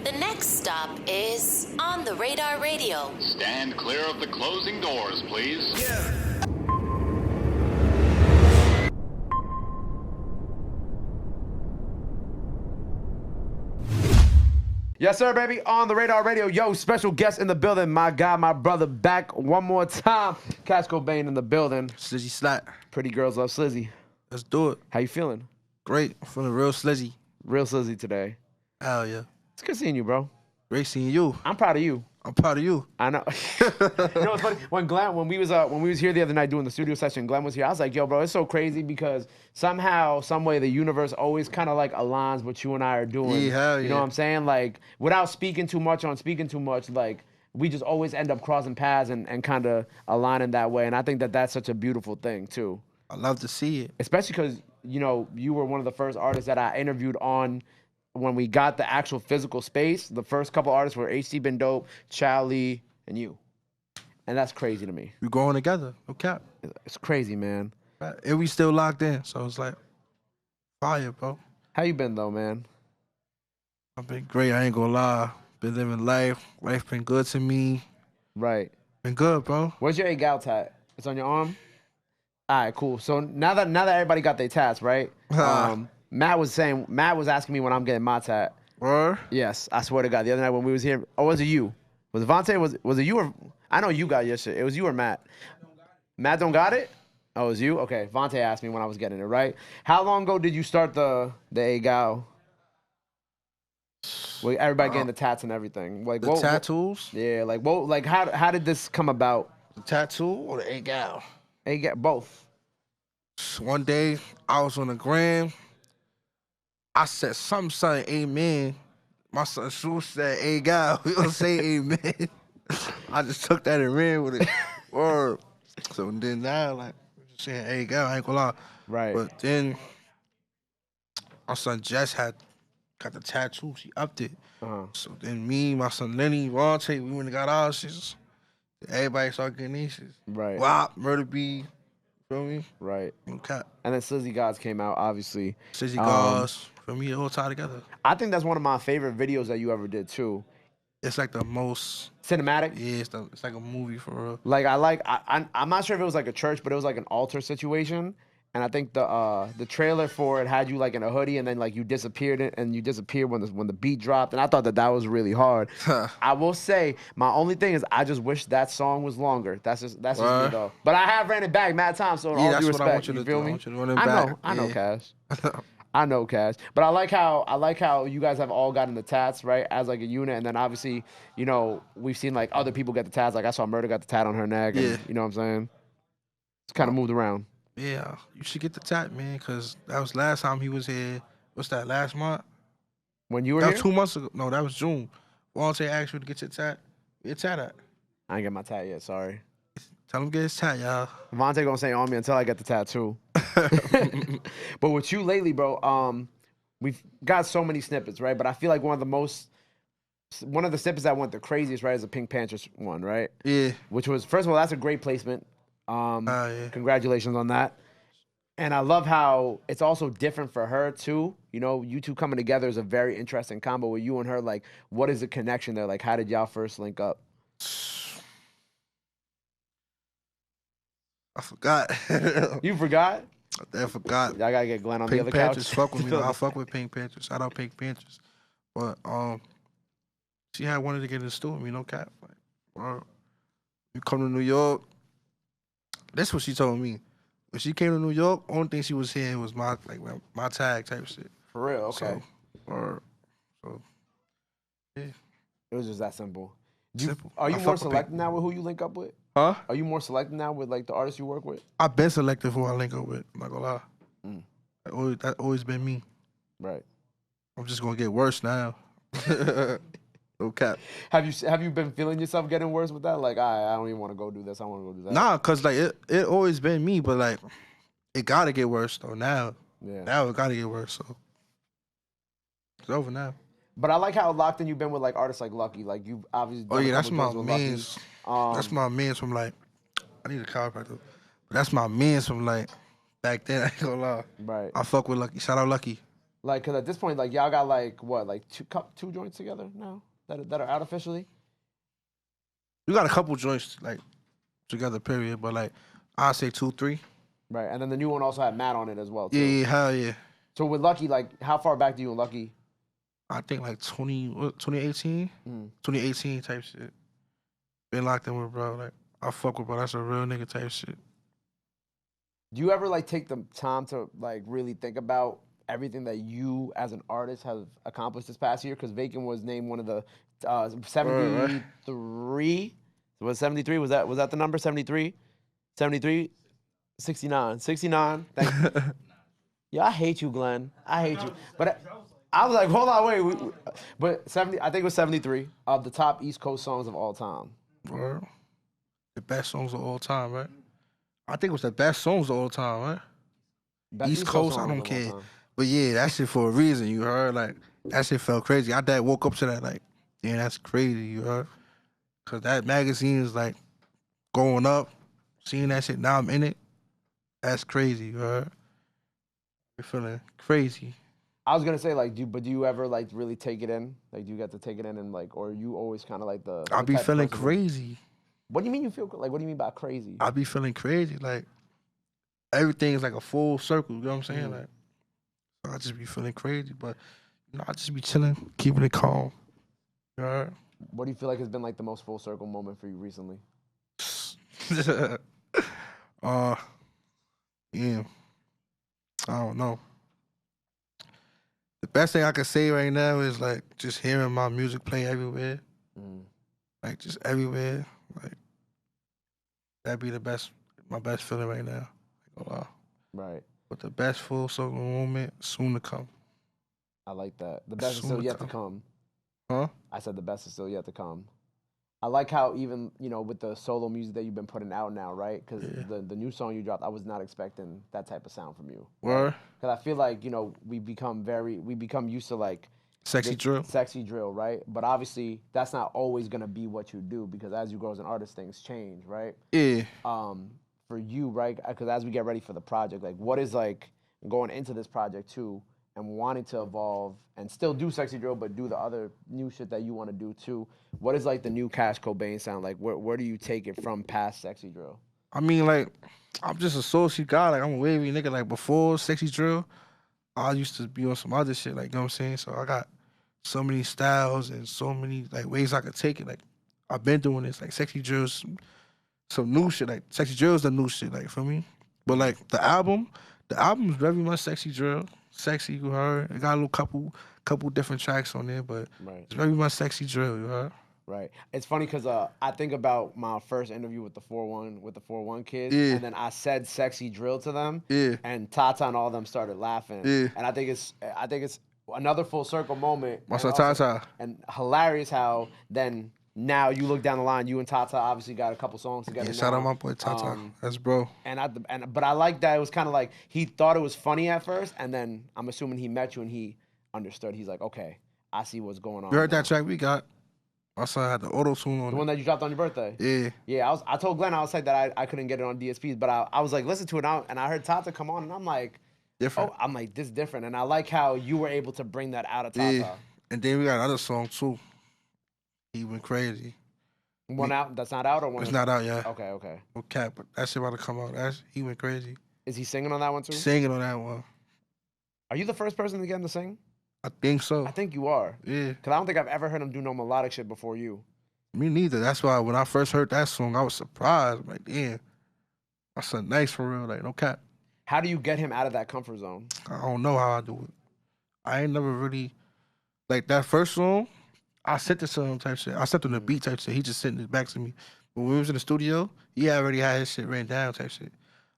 The next stop is On the Radar Radio. Stand clear of the closing doors, please. Yeah. Yes, sir, baby. On the Radar Radio. Yo, special guest in the building. My guy, my brother, back one more time. Catch Cobain in the building. Slizzy slap. Pretty girls love Slizzy. Let's do it. How you feeling? Great. I'm feeling real slizzy. Real Slizzy today. Hell yeah. It's good seeing you, bro. Great seeing you. I'm proud of you. I'm proud of you. I know. You know what's funny? When we was here the other night doing the studio session, Glenn was here. I was like, yo, bro, it's so crazy because somehow, some way, the universe always kind of like aligns what you and I are doing. Yeah, hell yeah. You know what I'm saying? Like, without speaking too much, like, we just always end up crossing paths and kind of aligning that way. And I think that that's such a beautiful thing, too. I love to see it. Especially because, you know, you were one of the first artists that I interviewed on when we got the actual physical space. The first couple artists were HC Been Dope, Charlie, and you. And that's crazy to me. We growing together. No cap. It's crazy, man. And we still locked in. So it's like, fire, bro. How you been, though, man? I've been great. I ain't gonna lie. Been living life. Life been good to me. Right. Been good, bro. Where's your AGYAL tat? It's on your arm? All right, cool. So now that everybody got their tats, right? Matt was asking me when I'm getting my tat. Word? Yes, I swear to God. The other night when we was here, or was it you? Was it Vontae? Was it you or? I know you got your shit. It was you or Matt? Matt don't got it? Oh, it was you? Okay. Vontae asked me when I was getting it, right? How long ago did you start the AGYAL? Well, everybody getting the tats and everything. Like the tattoos? Yeah, like how did this come about? The tattoo or the AGYAL? AGYAL, both. One day, I was on the gram. I said something, amen. My son Sue said, AGYAL. We don't say amen. I just took that and ran with it. Word. So then now, like, just saying AGYAL, I ain't gonna lie. Right. But then, my son Jess got the tattoo. She upped it. So then me, my son Lenny, Vontae, we went and got our shit. Everybody started getting these shit. Right. WAP, Murder B. Feel me? Right. Okay. And then SLIZZY Gods came out, obviously. SLIZZY Gods. For me, it all tied together. I think that's one of my favorite videos that you ever did, too. It's like the most... Cinematic? Yeah, it's like a movie for real. Like, I'm not sure if it was like a church, but it was like an altar situation. And I think the trailer for it had you like in a hoodie and then like you disappeared when the beat dropped. And I thought that was really hard. I will say, my only thing is I just wish that song was longer. That's just me though. But I have ran it back mad times, so all due respect, what I want you to feel do. me? I want you to run it back. I know, Cash. I know, Cash. But I like how you guys have all gotten the tats, right, as like a unit. And then obviously, you know, we've seen like other people get the tats. Like I saw Murder got the tat on her neck. And, you know what I'm saying? It's kind of moved around. Yeah, you should get the tat, man, because that was last time he was here. What's that, last month? When you were here? That was 2 months ago. No, that was June. Vontae asked you to get your tat. Get your tat at. I ain't get my tat yet, sorry. Tell him to get his tat, y'all. Vontae gonna stay on me until I get the tattoo. But with you lately, bro, we've got so many snippets, right? But I feel like one of the snippets that went the craziest, right, is the PinkPantheress one, right? Yeah. Which was, first of all, that's a great placement. Yeah. Congratulations on that. And I love how it's also different for her too. You know, you two coming together is a very interesting combo with you and her. Like, what is the connection there? Like, how did y'all first link up? I forgot. You forgot? I forgot. Y'all gotta get Glenn on the other couch. PinkPantheress fuck with me. I fuck with PinkPantheress. Shout out PinkPantheress. But she had wanted to get in the studio, you know, cap. Like, bro, you come to New York. That's what she told me. When she came to New York, only thing she was hearing was my tag type shit. For real, okay. So yeah. It was just that simple. Simple. Are you more selective now with who you link up with? Huh? Are you more selective now with like the artists you work with? I've been selective who I link up with. I'm not gonna lie. That always been me. Right. I'm just gonna get worse now. No cap. Have you been feeling yourself getting worse with that? Like, I don't even want to go do this. I want to go do that. Nah, cause like it always been me, but like it gotta get worse though now. Yeah. Now it gotta get worse. So it's over now. But I like how locked in you've been with like artists like Lucki. Like you obviously. Oh yeah, that's my mans. That's my mans from like. I need a chiropractor. But that's my mans from like back then. I ain't gonna lie. Right. I fuck with Lucki. Shout out Lucki. Like, cause at this point, like y'all got like what, like two joints together now that are out officially. We got a couple joints like together, period. But like, I say 2, 3. Right, and then the new one also had Matt on it as well too. Yeah, hell yeah. So with Lucki, like, how far back do you and Lucki? I think like 2018, 2018 type shit. Been locked in with bro. Like I fuck with bro. That's a real nigga type shit. Do you ever like take the time to like really think about everything that you as an artist have accomplished this past year? Because Vacant was named one of the 73. Was 73? Was that the number? 73? 73? 69. 69. Thank you. Yeah, I hate you, Glenn. I hate you. But I was like, hold on, wait. But 70, I think it was 73 of the top East Coast songs of all time. Bro, the best songs of all time, right? I think it was the best songs of all time, right? Best East Coast, I songs don't of all care. time. But yeah, that shit for a reason, you heard? Like, that shit felt crazy. I dad woke up to that, like, yeah, that's crazy, you heard? Because that magazine is, like, growing up, seeing that shit, now I'm in it. That's crazy, you heard? You're feeling crazy. I was gonna say, like, do you ever like really take it in? Like, do you get to take it in and like, or you always kind of like the? I be type of feeling person crazy. What do you mean you feel like? What do you mean by crazy? I be feeling crazy. Like, everything is like a full circle, you know what I'm saying? Like, I just be feeling crazy, but, you know, I just be chilling, keeping it calm. You heard? What do you feel like has been like the most full circle moment for you recently? Yeah. I don't know. The best thing I can say right now is like just hearing my music play everywhere. Like just everywhere. Like that'd be my best feeling right now. Like, oh, Right. but the best full circle moment soon to come. I like that. The best is Soon still to yet to come. come. Huh? I said the best is still yet to come. I like how even, you know, with the solo music that you've been putting out now, right? Because the new song you dropped, I was not expecting that type of sound from you. Word? Because I feel like, you know, we become used to like Sexy drill. Sexy drill, right? But obviously that's not always gonna be what you do because as you grow as an artist, things change, right? Yeah. For you, right? Because as we get ready for the project, like what is like going into this project too and wanting to evolve and still do sexy drill, but do the other new shit that you want to do too. What is like the new Cash Cobain sound like? Where do you take it from past sexy drill? I mean, like, I'm just a social guy. Like, I'm a wavy nigga. Like, before Sexy Drill, I used to be on some other shit. Like, you know what I'm saying? So I got so many styles and so many, like, ways I could take it. Like, I've been doing this. Like, Sexy Drill's some new shit. Like, Sexy Drill's the new shit. Like, for me. But, like, the album is very much Sexy Drill. Sexy, you heard? It got a little couple different tracks on there, but it's very much Sexy Drill, you heard? Right. It's funny because I think about my first interview with the 4-1 kids, Yeah. and then I said "sexy drill" to them, Yeah. and Tata and all of them started laughing. Yeah. And I think it's another full circle moment. What's and up, also- Tata? And hilarious how then now you look down the line, you and Tata obviously got a couple songs together. Yeah, shout now. out my boy Tata. That's bro. But I like that it was kind of like he thought it was funny at first, and then I'm assuming he met you and he understood. He's like, okay, I see what's going on. You heard now. that track we got? My son had the auto tune on The one that you dropped on your birthday? Yeah. Yeah, I told Glenn, I was like that I couldn't get it on DSPs, but I was like, listen to it, and I heard Tata come on, and I'm like, Different. oh, I'm like, this is different. And I like how you were able to bring that out of Tata. Yeah. And then we got another song too. He went crazy. One out, that's not out, or one It's that's- not out yet. Okay. No cap, but that shit about to come out. He went crazy. Is he singing on that one too? Singing on that one. Are you the first person to get him to sing? I think so. I think you are. Yeah. Because I don't think I've ever heard him do no melodic shit before you. Me neither. That's why when I first heard that song, I was surprised. I'm like, damn, that's a nice for real. Like, no cap. How do you get him out of that comfort zone? I don't know how I do it. I ain't never really, like that first song, I sent it to him type shit. I sent him the beat type shit. He just sent it back to me. But when we was in the studio, he already had his shit written down type shit.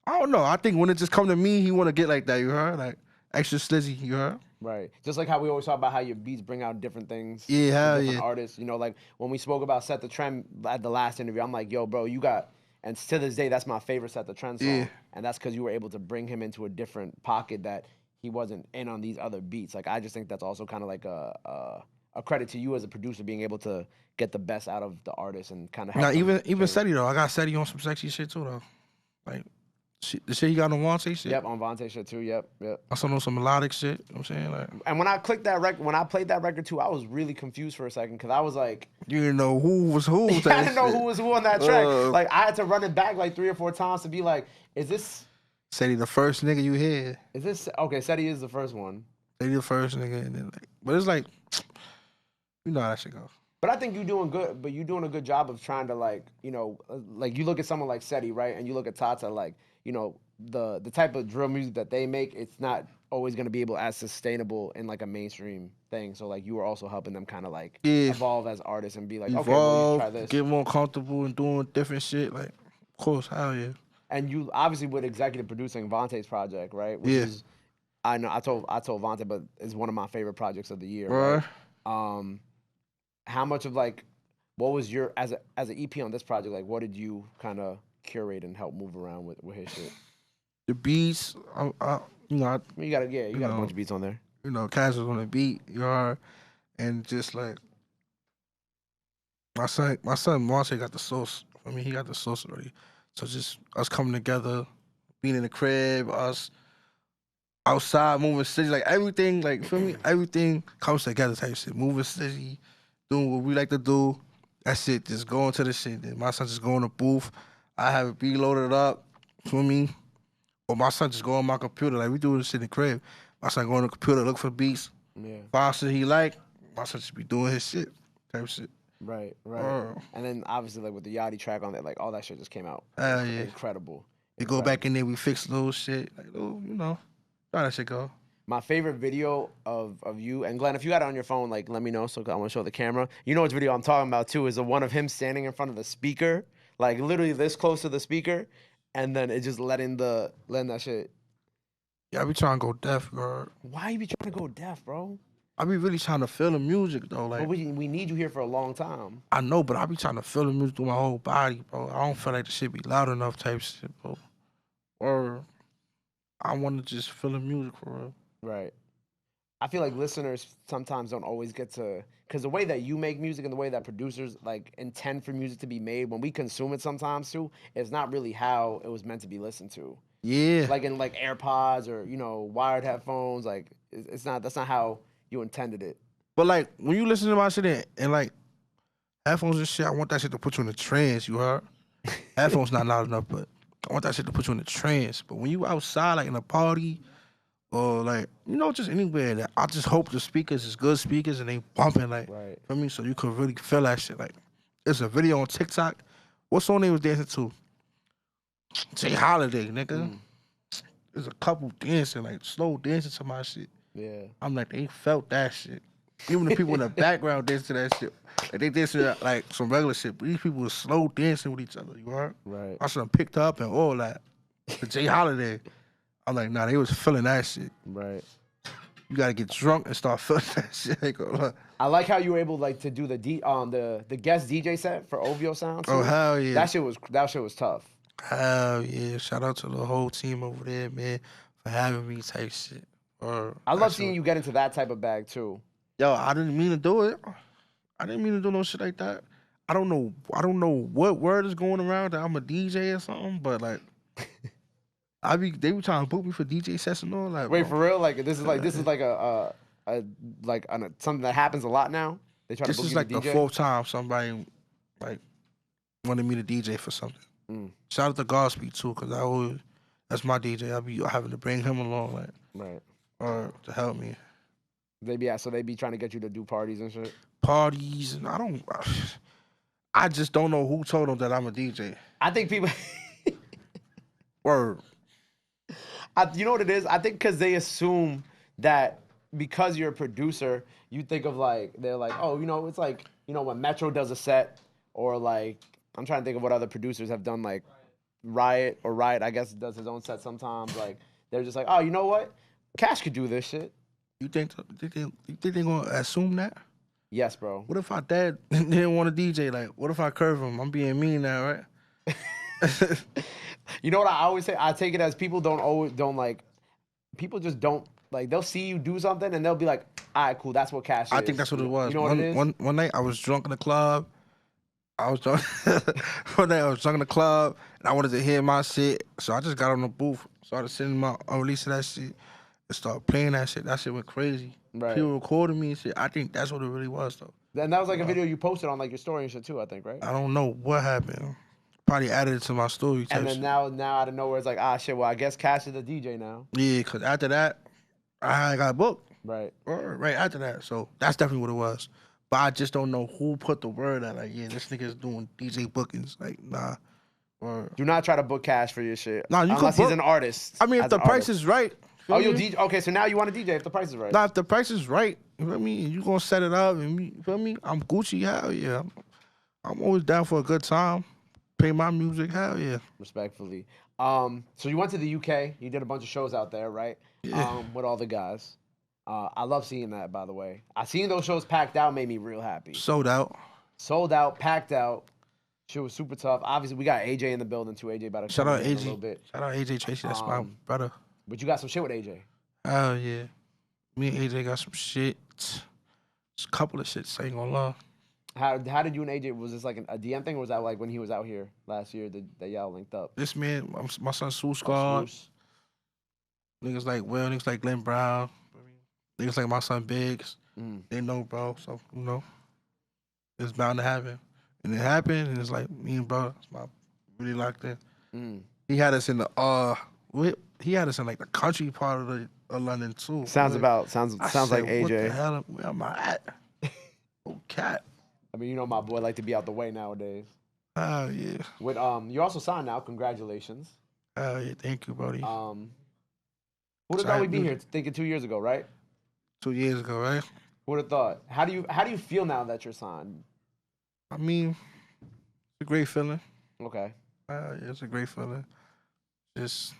I don't know. I think when it just come to me, he want to get like that, you heard? Like, extra slizzy, you heard? Right. Just like how we always talk about how your beats bring out different things. Yeah, hell for different yeah. artists. You know, like when we spoke about Set the Trend at the last interview, I'm like, yo, bro, you got, and to this day, that's my favorite Set the Trend song. Yeah. And that's because you were able to bring him into a different pocket that he wasn't in on these other beats. Like, I just think that's also kind of like a credit to you as a producer being able to get the best out of the artist and kind of help Now, them even change. Seti, though. I got Seti on some sexy shit, too, though. Like, The shit he got on Vontae shit. Yep, on Vontae shit too. Yep. I saw on some melodic shit. You know what I'm saying? Like, And when I clicked that record, when I played that record too, I was really confused for a second because I was like, you didn't know who was who. I didn't know who was who on that track. Uh. Like I had to run it back like 3 or 4 times to be like, is this? Said he the first nigga you hear. Is this okay? Said he is the first one. Said he the first nigga, and then like, but it's like, you know how that shit goes. But I think you're doing good. But you're doing a good job of trying to like, like you look at someone like SETI, right? And you look at Tata, like, the type of drill music that they make, it's not always going to be able as sustainable in like a mainstream thing. So like you were also helping them kind of like evolve as artists and be like, okay, well, you try this. Get more comfortable and doing different shit. Like, of course, hell yeah. And you obviously with executive producing Vontae's project, right? Which is, I know I told Vontae, but it's one of my favorite projects of the year. Right? How much of like, what was your as an EP on this project? Like, what did you kind of curate and help move around with his shit? The beats, you got a bunch of beats on there. Cash was on the beat, and just like my son Monte got the sauce. I mean, he got the sauce already. So just us coming together, being in the crib, us outside, moving city, like everything, like feel me, everything comes together type shit. Moving city, doing what we like to do. That's it. Just going to the shit. Then my son just go in the booth. I have it beat loaded up. Feel me? Or my son just go on my computer. Like we do this shit in the crib. My son go on the computer, look for beats. Yeah. Find shit he like. My son just be doing his shit. Type shit. Right. And then obviously like with the Yachty track on there, like all that shit just came out. Yeah. Incredible. We go back in there, we fix little shit. Like, how that shit go. My favorite video of you, and Glenn, if you got it on your phone, like let me know so I want to show the camera. You know which video I'm talking about too, is the one of him standing in front of the speaker, like literally this close to the speaker, and then it just letting that shit. Yeah, I be trying to go deaf, girl. Why you be trying to go deaf, bro? I be really trying to feel the music though. Like, but we need you here for a long time. I know, but I be trying to feel the music through my whole body, bro. I don't feel like the shit be loud enough type shit, bro. Or I want to just feel the music for real. Right. I feel like listeners sometimes don't always get to, because the way that you make music and the way that producers like intend for music to be made, when we consume it sometimes too, it's not really how it was meant to be listened to. Yeah. Like in like AirPods or wired headphones, like that's not how you intended it. But like when you listen to my shit and like headphones and shit, I want that shit to put you in a trance. You heard? Headphones not loud enough, but I want that shit to put you in a trance. But when you outside, like in a party, or like, just anywhere, I just hope the speakers is good speakers and they bumping, like, right. For me, so you could really feel that shit. Like, there's a video on TikTok. What song they was dancing to? Jay Holiday, nigga. There's a couple dancing, like, slow dancing to my shit. Yeah. I'm like, they felt that shit. Even the people in the background dancing to that shit. Like, they dancing to, like, some regular shit, but these people were slow dancing with each other, you heard? Right. I should have picked up and all that. The Jay Holiday. I'm like, nah, they was feeling that shit. Right. You gotta get drunk and start feeling that shit. I like how you were able like to do the guest DJ set for OVO Sound. Oh hell yeah! That shit was tough. Hell yeah! Shout out to the whole team over there, man, for having me type shit. I love seeing you get into that type of bag too. Yo, I didn't mean to do it. I didn't mean to do no shit like that. I don't know what word is going around that I'm a DJ or something, but like. They be trying to book me for DJ sets and all that. Wait, for real? Like this is like a something that happens a lot now. They try to book you to DJ. This is like the fourth time somebody like wanted me to DJ for something. Shout out to Godspeed too, cause that's my DJ. I be having to bring him along, like right, or to help me. They be trying to get you to do parties and shit. Parties, and I just don't know who told them that I'm a DJ. I think people. Word. You know what it is? I think because they assume that because you're a producer, you think of like, they're like, oh, it's like, when Metro does a set, or like, I'm trying to think of what other producers have done, like Riot, I guess, does his own set sometimes. Like, they're just like, oh, you know what? Cash could do this shit. You think they're going to assume that? Yes, bro. What if our dad didn't want to DJ? Like, what if I curve him? I'm being mean now, right? You know what I always say? I take it as people people just don't, like, they'll see you do something and they'll be like, all right, cool, that's what Cash is. I think that's what it was. You know what it is? One night I was drunk in the club I was drunk. One day I was drunk in the club and I wanted to hear my shit, so I just got on the booth, started sending my release of that shit, and started playing that shit. That shit went crazy. Right. People recording me and shit. I think that's what it really was though. And that was like a video you posted on like your story and shit too, I think, right? I don't know what happened. Probably added it to my story. Type And then shit. now out of nowhere, it's like, shit, well, I guess Cash is a DJ now. Yeah, cause after that, I got booked. Right. Right after that. So that's definitely what it was. But I just don't know who put the word out. Like, yeah, this nigga's doing DJ bookings. Like, nah. Or, Do not try to book Cash for your shit. Nah, you can unless he's book- an artist. I mean, if as the an price artist. is right. Oh, feel you me? DJ? Okay, so now you want to DJ if the price is right. Nah, if the price is right, you feel me? And you gonna set it up and me, you feel me? I'm Gucci, hell yeah. I'm always down for a good time. Pay my music, hell yeah. Respectfully. So you went to the UK. You did a bunch of shows out there, right? Yeah. With all the guys. I love seeing that, by the way. I seen those shows packed out, made me real happy. Sold out. Sold out, packed out. Shit was super tough. Obviously, we got AJ in the building too. AJ about to Shout come out in a little AJ. bit. Shout out AJ Tracey, that's my brother. But you got some shit with AJ. Hell yeah. Me and AJ got some shit. Just a couple of shits, I ain't gonna lie. How did you and AJ, was this like a DM thing, or was that like when he was out here last year that y'all linked up? This man, my son Sue Squad. Swoosh? Niggas like Will, niggas like Glenn Brown. Niggas like my son Biggs. Mm. They know, bro. So, you know, it's bound to happen. And it happened, and it's like, me and bro, it's my really locked in. Mm. He had us in the, he had us in like the country part of London too. Sounds Like, like I said, AJ. What the hell, where am I at? Oh, cat. I mean, you know my boy like to be out the way nowadays. Oh, yeah. With you're also signed now. Congratulations. Oh, yeah, thank you, buddy. Who would have So thought I we'd be knew- here thinking 2 years ago, right? 2 years ago, right? Who would have thought? How do you feel now that you're signed? I mean, it's a great feeling. Okay. Yeah, it's a great feeling. Just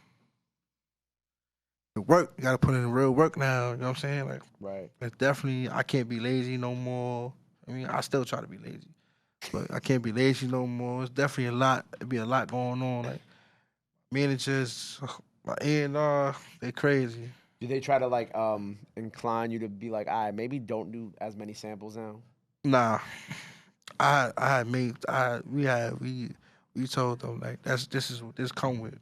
the work, you gotta put in the real work now, you know what I'm saying? Like, Right. it's definitely, I can't be lazy no more. I mean, I still try to be lazy, but I can't be lazy no more. It's definitely a lot, it'd be a lot going on. Like, managers, my A&R, they crazy. Do they try to like incline you to be like, all right, maybe don't do as many samples now? Nah, we told them like this is what this come with.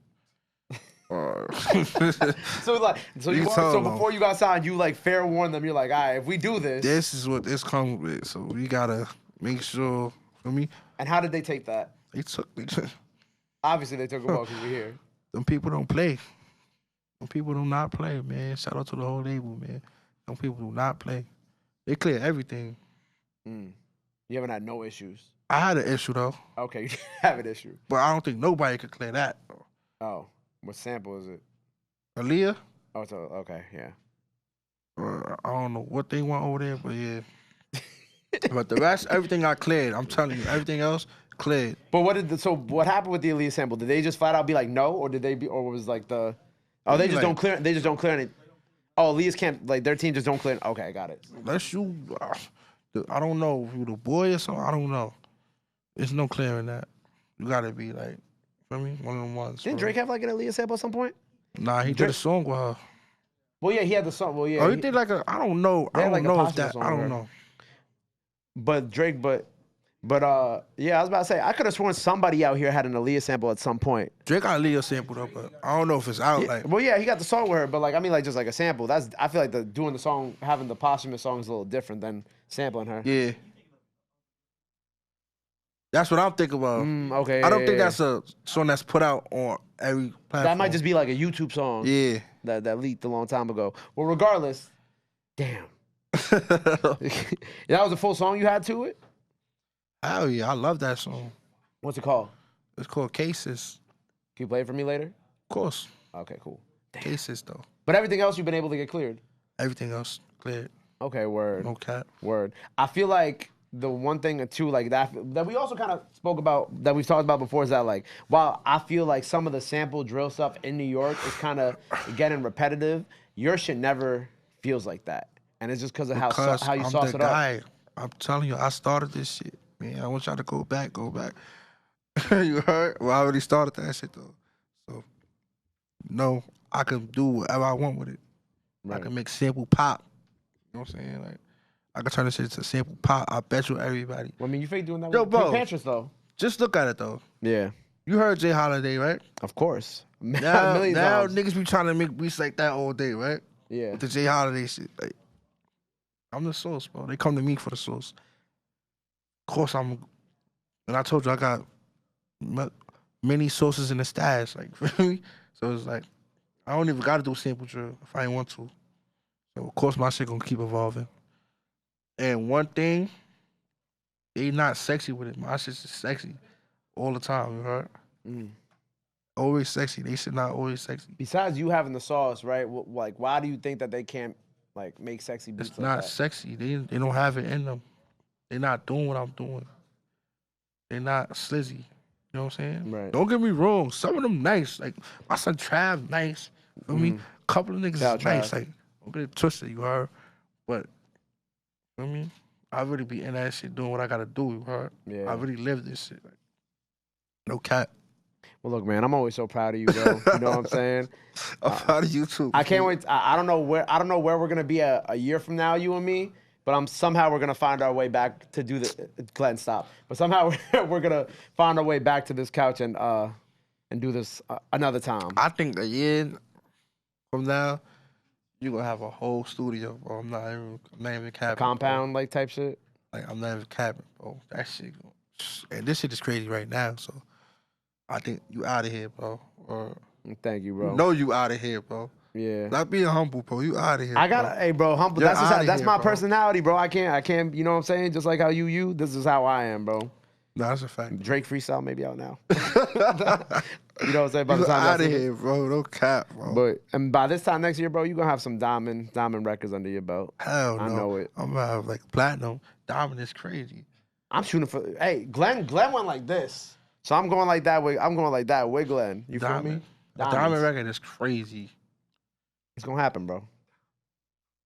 So before you got signed, you like fair warned them. You're like, all right, if we do this. This is what this comes with. So we gotta make sure. For me, And how did they take that? they took Obviously, they took it well because we're here. them people don't play. Them people do not play, man. Shout out to the whole label, man. Them people do not play. They clear everything. Mm. You haven't had no issues. I had an issue though, Okay, you have an issue. but I don't think nobody could clear that. Oh, what sample is it? Aaliyah, Oh, it's okay, yeah. I don't know what they want over there, but yeah. But the rest, everything I cleared. I'm telling you, everything else cleared. But what happened with the Aaliyah sample? Did they just flat out be like no, or did they be, or was like the, oh, they just Like- don't clear, they just don't clear any. Oh, Aaliyah's can't, like their team just don't clear. Okay, got it. Unless you, I don't know, if you the boy or something, I don't know. There's no clearing that. You gotta be like, feel me? One of them ones. Didn't Drake have like an Aaliyah sample at some point? Nah, he did Drake- a song with her. Well, yeah, he had the song. Well, yeah. Oh, he did like a, I don't know. They I had don't like a know if posthumous that, song I with her. don't know. But Drake, yeah, I was about to say, I could have sworn somebody out here had an Aaliyah sample at some point. Drake got Leo sampled up, but I don't know if it's out. Like, Well, yeah, he got the song with her, but like, I mean, like just like a sample. I feel like doing the song, having the posthumous song is a little different than sampling her. yeah. That's what I'm thinking about. Okay. I don't think yeah. that's a song that's put out on every platform. That might just be like a YouTube song. Yeah. That leaked a long time ago. Well, regardless, damn. That was a full song you had to it? Hell yeah, I love that song. What's it called? It's called Cases. Can you play it for me later? Of course. Okay, cool. Damn. Cases though. But everything else you've been able to get cleared. Everything else cleared. Okay, word. No cap. Word. I feel like the one thing too, like that we also kind of spoke about, that we've talked about before, is that like, while I feel like some of the sample drill stuff in New York is kind of getting repetitive, your shit never feels like that, and it's just because of how you I'm sauce the it up. guy. I'm telling you, I started this shit. Man, I want y'all to go back. You heard? Well, I already started that shit though. So, no, I can do whatever I want with it. Right. I can make sample pop. You know what I'm saying? Like, I could turn this shit into sample pop. I bet you everybody. I mean, you fake doing that Yo, with bro. PinkPantheress, though. Just look at it though. Yeah, You heard Jay Holiday, right? of course. Now, Million now times. niggas be trying to make beats like that all day, right? Yeah. With the Jay Holiday shit. Like, I'm the source, bro. They come to me for the source. Of course, and I told you I got many sources in the stash, like, feel me? So it's like, I don't even gotta do sample drill if I ain't want to. So of course my shit gonna keep evolving. And one thing, they not sexy with it. My shit's just sexy all the time, you heard? Always sexy. They shit not always sexy. Besides you having the sauce, right? Like, why do you think that they can't like make sexy beats It's like not that? sexy. They don't have it in them. They not doing what I'm doing. They not slizzy. You know what I'm saying? Right. Don't get me wrong. Some of them nice. Like my son Trav, nice. Feel me? Couple of niggas Shout is out nice. Trav. Like don't get it twisted, you heard? But feel me? I really be in that shit doing what I gotta do, you heard? Yeah. I really live this shit. Like, no cap. Well, look, man, I'm always so proud of you, bro. You know what I'm saying? I'm proud of you too. I can't wait. I don't know where we're gonna be a year from now, you and me. But somehow we're gonna find our way back to do the Glenn stop. But somehow we're gonna find our way back to this couch and do this another time. I think a year from now, you're gonna have a whole studio, bro. I'm not even capping. Compound like type shit. Like I'm not even capping, bro. That shit, and this shit is crazy right now. So I think you out of here, bro. Or Thank you, bro. you know you out of here, bro. Yeah. Not being humble, bro. You out of here. I got hey, bro, humble. You're That's outta that's here, my bro. personality, bro. I can't. You know what I'm saying? Just like how you. This is how I am, bro. No, that's a fact. Drake freestyle maybe out now. You know what I'm saying? By the You time out y'all of see here, bro. No cap, bro. But and by this time next year, bro, you gonna have some diamond records under your belt. Hell no. I know it. I'm gonna have like platinum. Diamond is crazy. I'm shooting for. Hey, Glenn went like this, so I'm going like that way. I'm going like that with Glenn. You feel me? A diamond record is crazy. It's gonna happen, bro.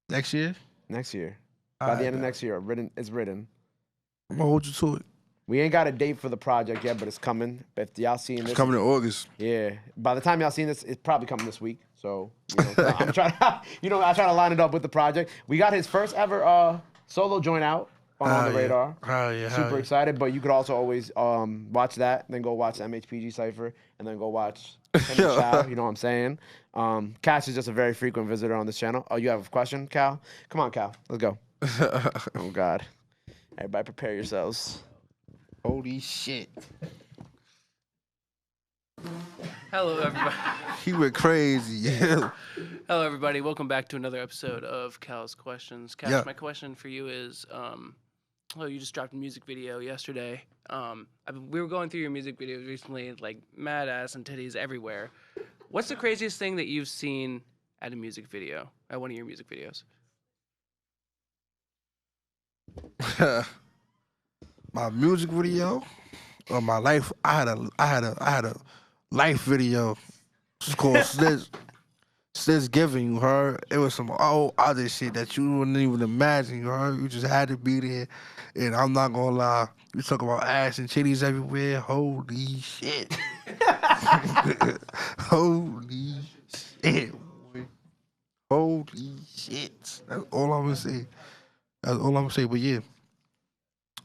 Next year, Next year, by the end of next year, it's written. I'm gonna hold you to it. We ain't got a date for the project yet, but it's coming. If y'all seeing this, It's coming in August. yeah. By the time y'all seen this, it's probably coming this week. So I'm trying to, I try to line it up with the project. We got his first ever solo joint out on the radar. Oh yeah. Super excited, but you could also always watch that, then go watch the MHPG Cypher, and then go watch Henry Chow, you know what I'm saying? Cash is just a very frequent visitor on this channel. Oh, you have a question, Cal? Come on, Cal. Let's go. Oh, God. Everybody prepare yourselves. Holy shit. Hello, everybody. He went crazy. Hello, everybody. Welcome back to another episode of Cal's Questions. Cal, Yeah. my question for you is, you just dropped a music video yesterday. We were going through your music videos recently, like mad ass and titties everywhere. What's the craziest thing that you've seen at a music video, at one of your music videos? My music video or my life, I had a life video. It's called Slizz Giving, you heard? It was some old other shit that you wouldn't even imagine, you heard? You just had to be there. And I'm not gonna lie, you talk about ass and titties everywhere. Holy shit. Holy shit, boy. Holy shit. That's all I'm gonna say. That's all I'm gonna say. But yeah,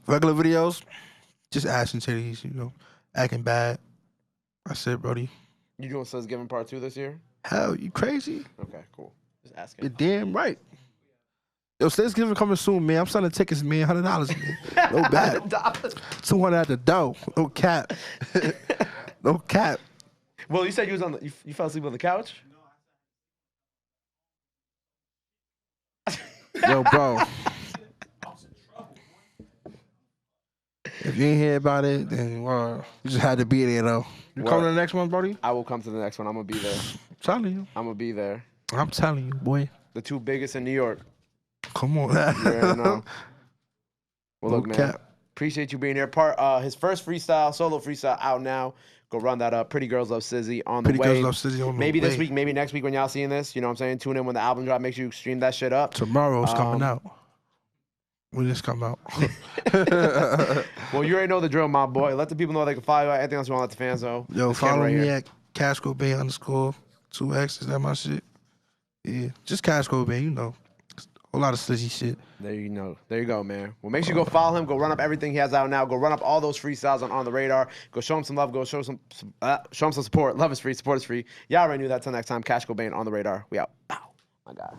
regular videos, just ass and titties, you know, acting bad. That's it, brody. You doing Slizz Giving Part 2 this year? Hell, you crazy? Okay, cool. Just asking. You're damn right. Yo, Thanksgiving coming soon, man. I'm selling tickets, man. $100, man. No bad. 200 at the door. No cap. No cap. Well, you said you was you fell asleep on the couch? Yo, bro. If you ain't hear about it, then you just had to be there, though. You Word. coming to the next one, buddy? I will come to the next one. I'm going to be there. I'm telling you. I'm going to be there. I'm telling you, boy. The two biggest in New York. Come on. You already know. Well, No look, man. cap. Appreciate you being here. His first solo freestyle out now. Go run that up. Pretty Girls Love SLIZZY on the Pretty way. Girls Love SLIZZY on the Maybe this way. week, maybe next week when y'all seeing this. You know what I'm saying? Tune in when the album drop. Make sure you stream that shit up. Tomorrow's coming out. When this come out. Well, you already know the drill, my boy. Let the people know they can follow you. Anything else you want to let the fans know? Yo, This camera follow right me here. at Cash Cobain _2X. Is that my shit? Yeah. Just Cash Cobain, you know. Whole lot of SLIZZY shit. There you know. There you go, man. Well, make sure you go follow him. Go run up everything he has out now. Go run up all those freestyles on the radar. Go show him some love. Go show him some support. Love is free. Support is free. Y'all already knew that. Till next time. Cash Cobain on the radar. We out. Bow. My God.